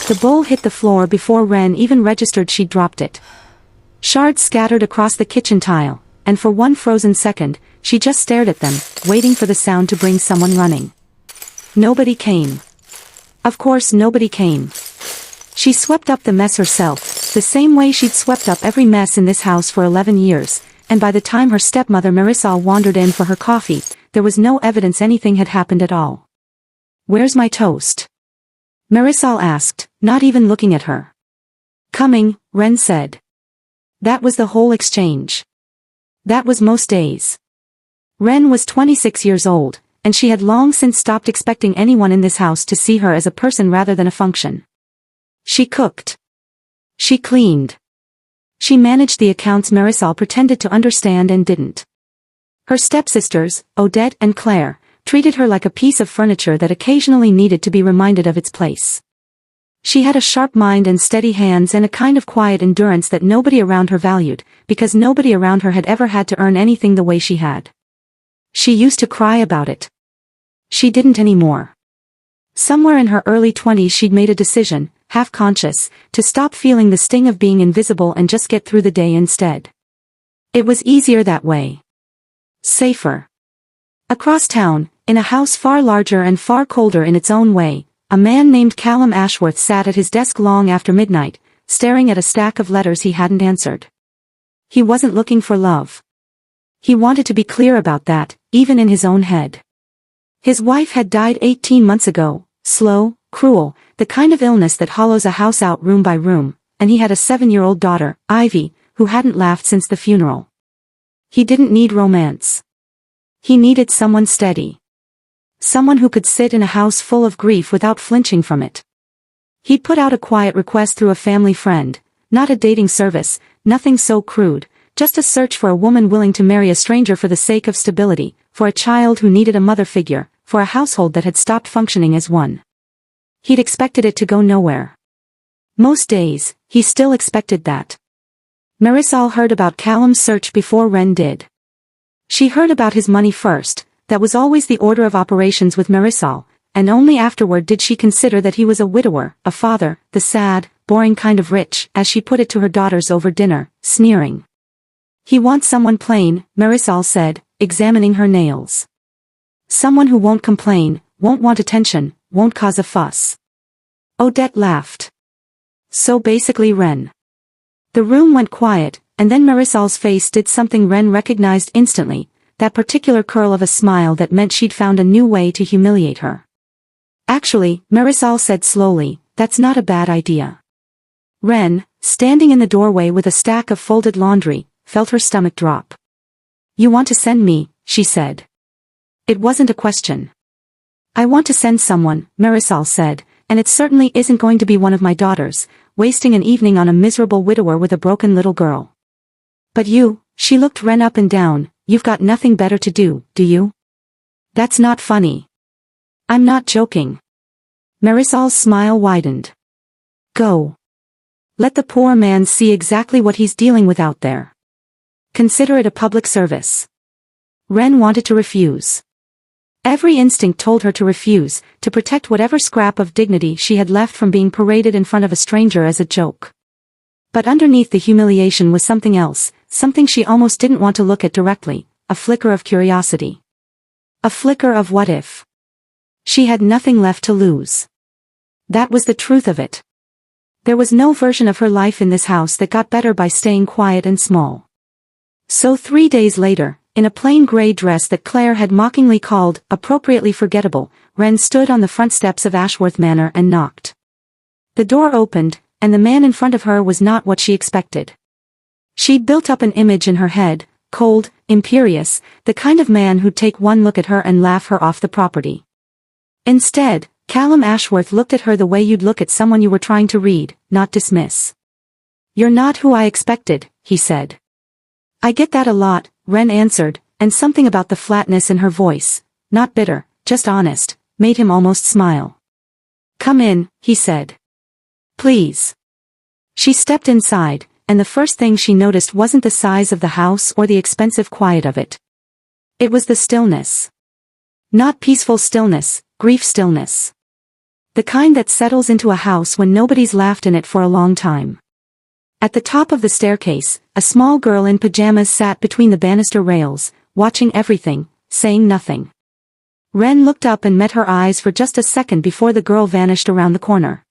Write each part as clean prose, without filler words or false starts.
The bowl hit the floor before Ren even registered she'd dropped it. Shards scattered across the kitchen tile, and for one frozen second, she just stared at them, waiting for the sound to bring someone running. Nobody came. Of course nobody came. She swept up the mess herself, the same way she'd swept up every mess in this house for 11 years, and by the time her stepmother Marisol wandered in for her coffee, there was no evidence anything had happened at all. "Where's my toast?" Marisol asked, not even looking at her. "Coming," Ren said. That was the whole exchange. That was most days. Ren was 26 years old, and she had long since stopped expecting anyone in this house to see her as a person rather than a function. She cooked. She cleaned. She managed the accounts Marisol pretended to understand and didn't. Her stepsisters, Odette and Claire, treated her like a piece of furniture that occasionally needed to be reminded of its place. She had a sharp mind and steady hands and a kind of quiet endurance that nobody around her valued, because nobody around her had ever had to earn anything the way she had. She used to cry about it. She didn't anymore. Somewhere in her early 20s she'd made a decision, half-conscious, to stop feeling the sting of being invisible and just get through the day instead. It was easier that way. Safer. Across town, in a house far larger and far colder in its own way, a man named Callum Ashworth sat at his desk long after midnight, staring at a stack of letters he hadn't answered. He wasn't looking for love. He wanted to be clear about that, even in his own head. His wife had died 18 months ago, slow, cruel, the kind of illness that hollows a house out room by room, and he had a 7-year-old daughter, Ivy, who hadn't laughed since the funeral. He didn't need romance. He needed someone steady. Someone who could sit in a house full of grief without flinching from it. He'd put out a quiet request through a family friend, not a dating service, nothing so crude, just a search for a woman willing to marry a stranger for the sake of stability, for a child who needed a mother figure, for a household that had stopped functioning as one. He'd expected it to go nowhere. Most days, he still expected that. Marisol heard about Callum's search before Ren did. She heard about his money first. That was always the order of operations with Marisol, and only afterward did she consider that he was a widower, a father, the sad, boring kind of rich, as she put it to her daughters over dinner, sneering. "He wants someone plain," Marisol said, examining her nails. "Someone who won't complain, won't want attention, won't cause a fuss." Odette laughed. "So basically Ren." The room went quiet, and then Marisol's face did something Ren recognized instantly, that particular curl of a smile that meant she'd found a new way to humiliate her. "Actually," Marisol said slowly, "that's not a bad idea." Ren, standing in the doorway with a stack of folded laundry, felt her stomach drop. "You want to send me," she said. It wasn't a question. "I want to send someone," Marisol said, "and it certainly isn't going to be one of my daughters, wasting an evening on a miserable widower with a broken little girl." "But you," she looked Ren up and down, "you've got nothing better to do you? That's not funny." "I'm not joking." Marisol's smile widened. "Go. Let the poor man see exactly what he's dealing with out there. Consider it a public service." Ren wanted to refuse. Every instinct told her to refuse, to protect whatever scrap of dignity she had left from being paraded in front of a stranger as a joke. But underneath the humiliation was something else, something she almost didn't want to look at directly, a flicker of curiosity. A flicker of what if. She had nothing left to lose. That was the truth of it. There was no version of her life in this house that got better by staying quiet and small. So 3 days later, in a plain gray dress that Claire had mockingly called, appropriately forgettable, Ren stood on the front steps of Ashworth Manor and knocked. The door opened, and the man in front of her was not what she expected. She'd built up an image in her head, cold, imperious, the kind of man who'd take one look at her and laugh her off the property. Instead, Callum Ashworth looked at her the way you'd look at someone you were trying to read, not dismiss. "You're not who I expected," he said. "I get that a lot," Ren answered, and something about the flatness in her voice, not bitter, just honest, made him almost smile. "Come in," he said. "Please." She stepped inside, and the first thing she noticed wasn't the size of the house or the expensive quiet of it. It was the stillness. Not peaceful stillness, grief stillness. The kind that settles into a house when nobody's laughed in it for a long time. At the top of the staircase, a small girl in pajamas sat between the banister rails, watching everything, saying nothing. Ren looked up and met her eyes for just a second before the girl vanished around the corner.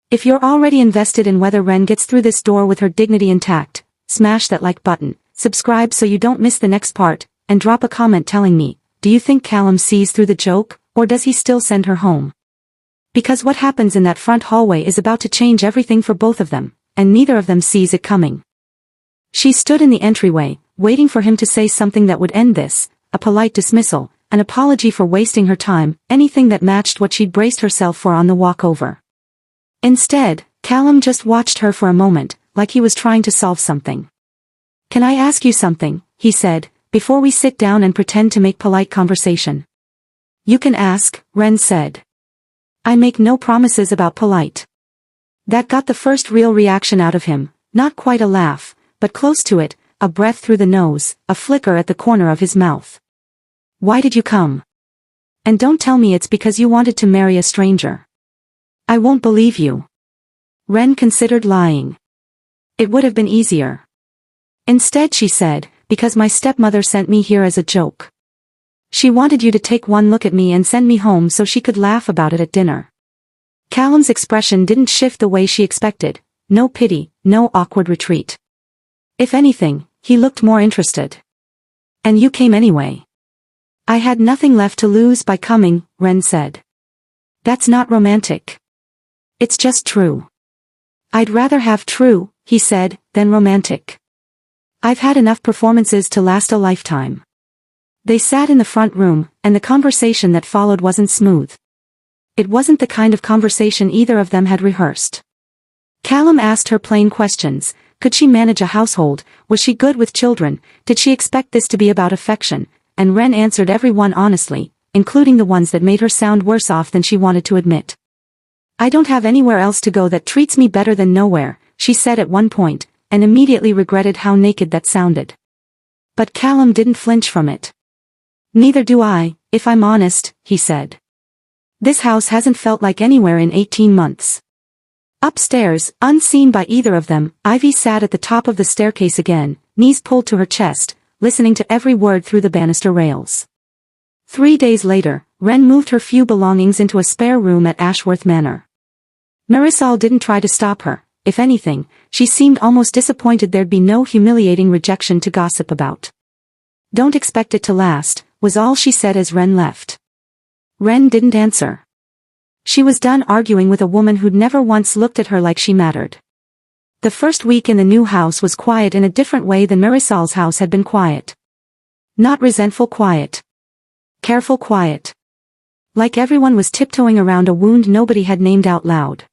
If you're already invested in whether Ren gets through this door with her dignity intact, smash that like button, subscribe so you don't miss the next part, and drop a comment telling me, do you think Callum sees through the joke, or does he still send her home? Because what happens in that front hallway is about to change everything for both of them, and neither of them sees it coming. She stood in the entryway, waiting for him to say something that would end this, a polite dismissal, an apology for wasting her time, anything that matched what she'd braced herself for on the walk over. Instead, Callum just watched her for a moment, like he was trying to solve something. Can I ask you something, he said, before we sit down and pretend to make polite conversation. You can ask, Ren said. I make no promises about polite. That got the first real reaction out of him, not quite a laugh, but close to it, a breath through the nose, a flicker at the corner of his mouth. Why did you come? And don't tell me it's because you wanted to marry a stranger. I won't believe you. Ren considered lying. It would have been easier. Instead she said, because my stepmother sent me here as a joke. She wanted you to take one look at me and send me home so she could laugh about it at dinner. Callum's expression didn't shift the way she expected, no pity, no awkward retreat. If anything, he looked more interested. And you came anyway. I had nothing left to lose by coming, Ren said. That's not romantic. It's just true. I'd rather have true, he said, than romantic. I've had enough performances to last a lifetime. They sat in the front room, and the conversation that followed wasn't smooth. It wasn't the kind of conversation either of them had rehearsed. Callum asked her plain questions. Could she manage a household? Was she good with children? Did she expect this to be about affection? And Ren answered every one honestly, including the ones that made her sound worse off than she wanted to admit. I don't have anywhere else to go that treats me better than nowhere, she said at one point, and immediately regretted how naked that sounded. But Callum didn't flinch from it. Neither do I, if I'm honest, he said. This house hasn't felt like anywhere in 18 months. Upstairs, unseen by either of them, Ivy sat at the top of the staircase again, knees pulled to her chest, listening to every word through the banister rails. 3 days later, Ren moved her few belongings into a spare room at Ashworth Manor. Marisol didn't try to stop her. If anything, she seemed almost disappointed there'd be no humiliating rejection to gossip about. Don't expect it to last, was all she said as Ren left. Ren didn't answer. She was done arguing with a woman who'd never once looked at her like she mattered. The first week in the new house was quiet in a different way than Marisol's house had been quiet. Not resentful quiet. Careful quiet. Like everyone was tiptoeing around a wound nobody had named out loud.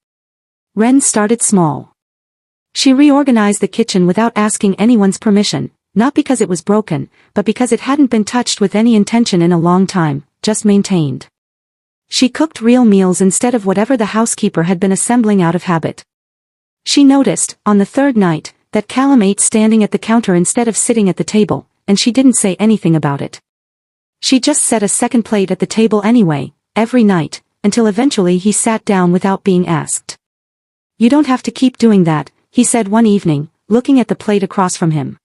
Ren started small. She reorganized the kitchen without asking anyone's permission, not because it was broken, but because it hadn't been touched with any intention in a long time, just maintained. She cooked real meals instead of whatever the housekeeper had been assembling out of habit. She noticed, on the third night, that Callum ate standing at the counter instead of sitting at the table, and she didn't say anything about it. She just set a second plate at the table anyway, every night, until eventually he sat down without being asked. You don't have to keep doing that, he said one evening, looking at the plate across from him.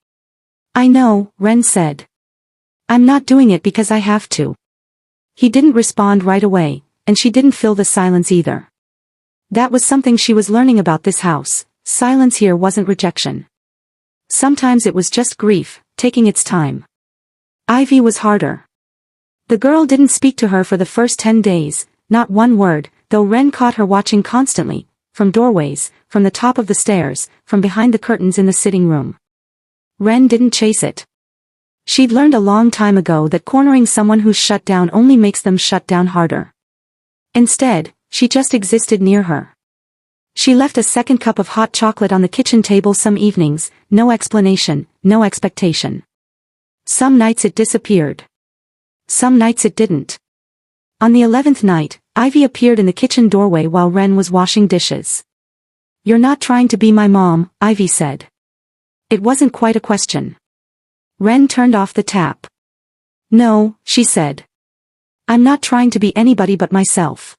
I know, Ren said. I'm not doing it because I have to. He didn't respond right away, and she didn't fill the silence either. That was something she was learning about this house. Silence here wasn't rejection. Sometimes it was just grief, taking its time. Ivy was harder. The girl didn't speak to her for the first 10 days, not one word, though Ren caught her watching constantly, from doorways, from the top of the stairs, from behind the curtains in the sitting room. Ren didn't chase it. She'd learned a long time ago that cornering someone who's shut down only makes them shut down harder. Instead, she just existed near her. She left a second cup of hot chocolate on the kitchen table some evenings, no explanation, no expectation. Some nights it disappeared. Some nights it didn't. On the 11th night, Ivy appeared in the kitchen doorway while Ren was washing dishes. You're not trying to be my mom, Ivy said. It wasn't quite a question. Ren turned off the tap. No, she said. I'm not trying to be anybody but myself.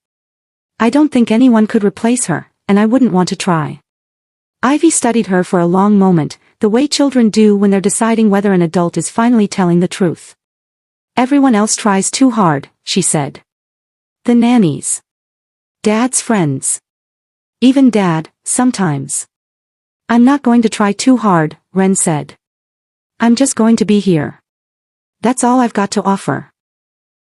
I don't think anyone could replace her, and I wouldn't want to try. Ivy studied her for a long moment, the way children do when they're deciding whether an adult is finally telling the truth. Everyone else tries too hard, she said. The nannies. Dad's friends. Even Dad, sometimes. I'm not going to try too hard, Ren said. I'm just going to be here. That's all I've got to offer.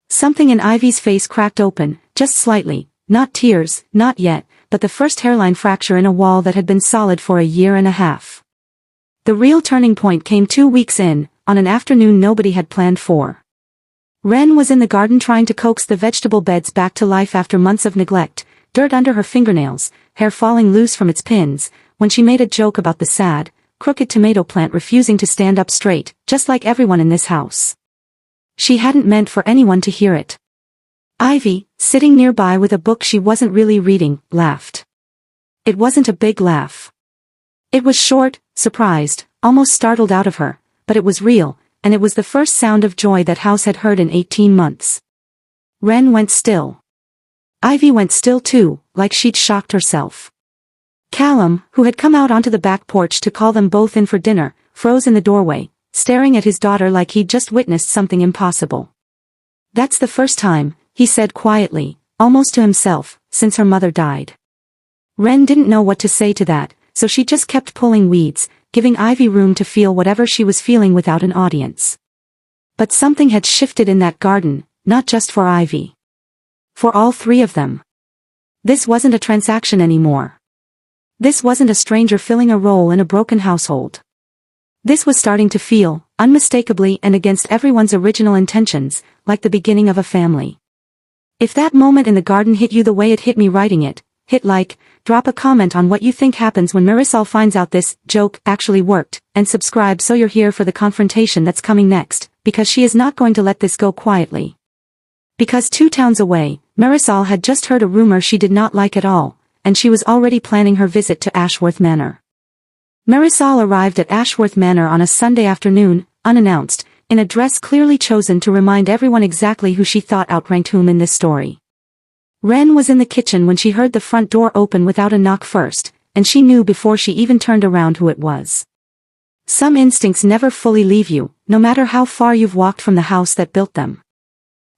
Something in Ivy's face cracked open, just slightly, not tears, not yet, but the first hairline fracture in a wall that had been solid for a year and a half. The real turning point came 2 weeks in, on an afternoon nobody had planned for. Ren was in the garden trying to coax the vegetable beds back to life after months of neglect, dirt under her fingernails, hair falling loose from its pins, when she made a joke about the sad, crooked tomato plant refusing to stand up straight, just like everyone in this house. She hadn't meant for anyone to hear it. Ivy, sitting nearby with a book she wasn't really reading, laughed. It wasn't a big laugh. It was short, surprised, almost startled out of her, but it was real, and it was the first sound of joy that house had heard in 18 months. Ren went still. Ivy went still too, like she'd shocked herself. Callum, who had come out onto the back porch to call them both in for dinner, froze in the doorway, staring at his daughter like he'd just witnessed something impossible. That's the first time, he said quietly, almost to himself, since her mother died. Ren didn't know what to say to that, so she just kept pulling weeds, giving Ivy room to feel whatever she was feeling without an audience. But something had shifted in that garden, not just for Ivy. For all three of them. This wasn't a transaction anymore. This wasn't a stranger filling a role in a broken household. This was starting to feel, unmistakably and against everyone's original intentions, like the beginning of a family. If that moment in the garden hit you the way it hit me writing it, hit like, drop a comment on what you think happens when Marisol finds out this joke actually worked, and subscribe so you're here for the confrontation that's coming next, because she is not going to let this go quietly. Because 2 towns away, Marisol had just heard a rumor she did not like at all, and she was already planning her visit to Ashworth Manor. Marisol arrived at Ashworth Manor on a Sunday afternoon, unannounced, in a dress clearly chosen to remind everyone exactly who she thought outranked whom in this story. Ren was in the kitchen when she heard the front door open without a knock first, and she knew before she even turned around who it was. Some instincts never fully leave you, no matter how far you've walked from the house that built them.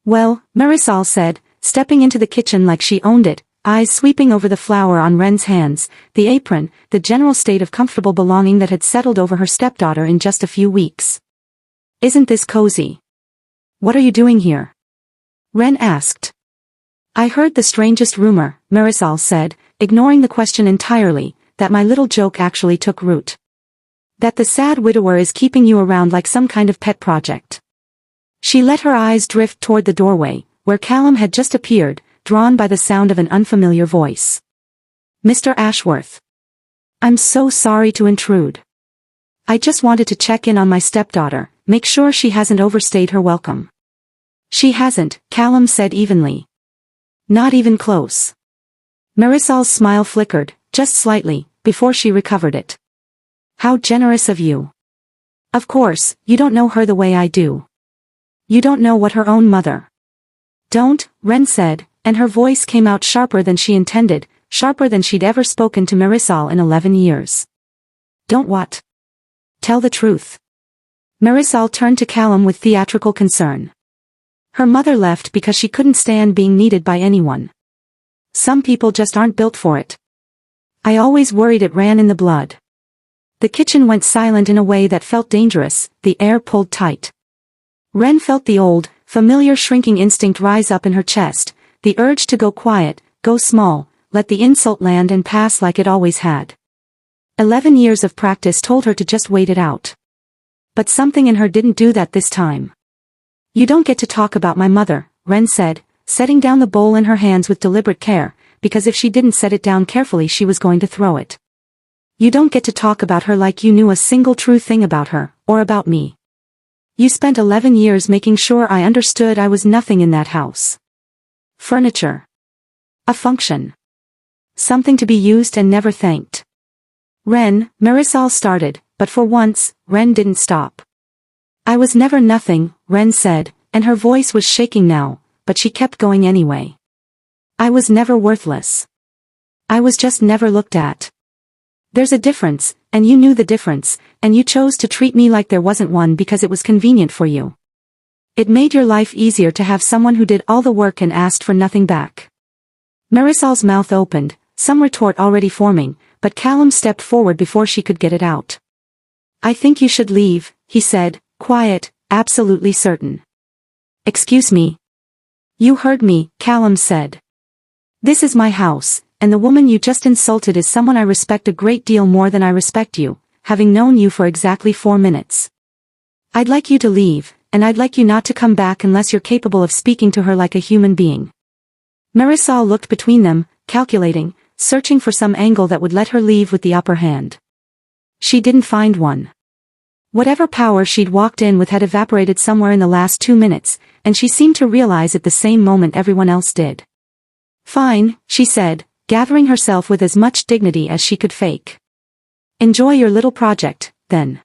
Well, Marisol said, stepping into the kitchen like she owned it, eyes sweeping over the flour on Ren's hands, the apron, the general state of comfortable belonging that had settled over her stepdaughter in just a few weeks. Isn't this cozy? What are you doing here? Ren asked. I heard the strangest rumor, Marisol said, ignoring the question entirely, that my little joke actually took root. That the sad widower is keeping you around like some kind of pet project. She let her eyes drift toward the doorway, where Callum had just appeared, drawn by the sound of an unfamiliar voice. Mr. Ashworth. I'm so sorry to intrude. I just wanted to check in on my stepdaughter, make sure she hasn't overstayed her welcome. She hasn't, Callum said evenly. Not even close. Marisol's smile flickered, just slightly, before she recovered it. How generous of you. Of course, you don't know her the way I do. You don't know what her own mother. Don't, Ren said, and her voice came out sharper than she intended, sharper than she'd ever spoken to Marisol in 11 years. Don't what? Tell the truth. Marisol turned to Callum with theatrical concern. Her mother left because she couldn't stand being needed by anyone. Some people just aren't built for it. I always worried it ran in the blood. The kitchen went silent in a way that felt dangerous, the air pulled tight. Ren felt the old, familiar shrinking instinct rise up in her chest, the urge to go quiet, go small, let the insult land and pass like it always had. 11 years of practice told her to just wait it out. But something in her didn't do that this time. You don't get to talk about my mother, Ren said, setting down the bowl in her hands with deliberate care, because if she didn't set it down carefully she was going to throw it. You don't get to talk about her like you knew a single true thing about her, or about me. You spent 11 years making sure I understood I was nothing in that house. Furniture. A function. Something to be used and never thanked. Ren, Marisol started, but for once, Ren didn't stop. I was never nothing, Ren said, and her voice was shaking now, but she kept going anyway. I was never worthless. I was just never looked at. There's a difference, and you knew the difference, and you chose to treat me like there wasn't one because it was convenient for you. It made your life easier to have someone who did all the work and asked for nothing back. Marisol's mouth opened, some retort already forming, but Callum stepped forward before she could get it out. I think you should leave, he said, quiet, absolutely certain. Excuse me. You heard me, Callum said. This is my house, and the woman you just insulted is someone I respect a great deal more than I respect you, having known you for exactly 4 minutes. I'd like you to leave, and I'd like you not to come back unless you're capable of speaking to her like a human being. Marisol looked between them, calculating, searching for some angle that would let her leave with the upper hand. She didn't find one. Whatever power she'd walked in with had evaporated somewhere in the last 2 minutes, and she seemed to realize at the same moment everyone else did. Fine, she said, gathering herself with as much dignity as she could fake. Enjoy your little project, then.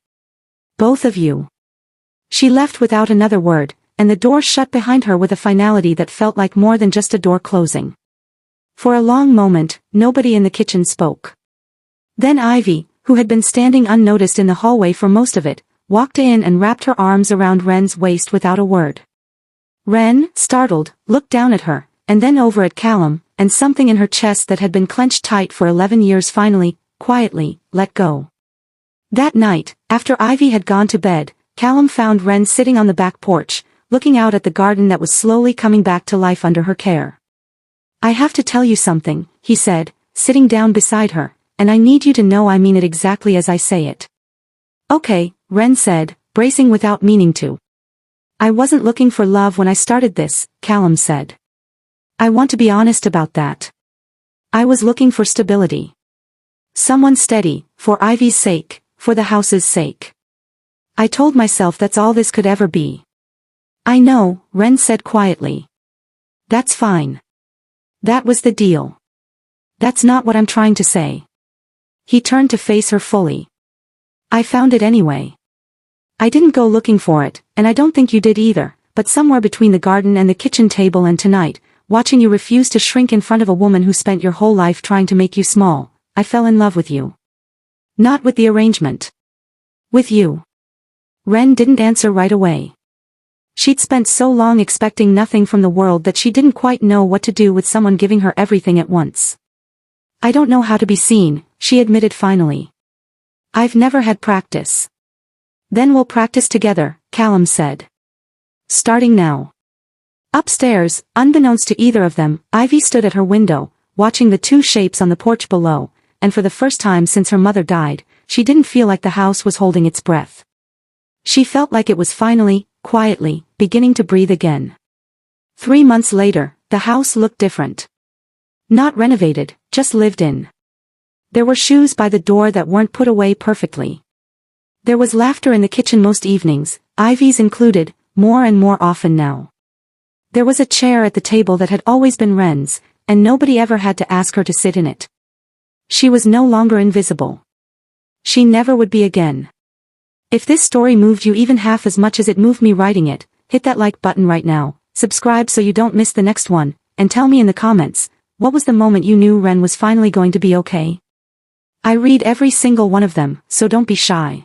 Both of you. She left without another word, and the door shut behind her with a finality that felt like more than just a door closing. For a long moment, nobody in the kitchen spoke. Then Ivy, who had been standing unnoticed in the hallway for most of it, walked in and wrapped her arms around Wren's waist without a word. Wren, startled, looked down at her, and then over at Callum, and something in her chest that had been clenched tight for 11 years finally, quietly, let go. That night, after Ivy had gone to bed, Callum found Wren sitting on the back porch, looking out at the garden that was slowly coming back to life under her care. I have to tell you something, he said, sitting down beside her, and I need you to know I mean it exactly as I say it. Okay, Wren said, bracing without meaning to. I wasn't looking for love when I started this, Callum said. I want to be honest about that. I was looking for stability. Someone steady, for Ivy's sake, for the house's sake. I told myself that's all this could ever be. I know, Wren said quietly. That's fine. That was the deal. That's not what I'm trying to say. He turned to face her fully. I found it anyway. I didn't go looking for it, and I don't think you did either, but somewhere between the garden and the kitchen table and tonight, watching you refuse to shrink in front of a woman who spent your whole life trying to make you small, I fell in love with you. Not with the arrangement. With you. Wren didn't answer right away. She'd spent so long expecting nothing from the world that she didn't quite know what to do with someone giving her everything at once. I don't know how to be seen, she admitted finally. I've never had practice. Then we'll practice together, Callum said. Starting now. Upstairs, unbeknownst to either of them, Ivy stood at her window, watching the two shapes on the porch below, and for the first time since her mother died, she didn't feel like the house was holding its breath. She felt like it was finally, quietly, beginning to breathe again. 3 months later, the house looked different. Not renovated, just lived in. There were shoes by the door that weren't put away perfectly. There was laughter in the kitchen most evenings, Ivy's included, more and more often now. There was a chair at the table that had always been Wren's, and nobody ever had to ask her to sit in it. She was no longer invisible. She never would be again. If this story moved you even half as much as it moved me writing it, hit that like button right now, subscribe so you don't miss the next one, and tell me in the comments, what was the moment you knew Wren was finally going to be okay? I read every single one of them, so don't be shy.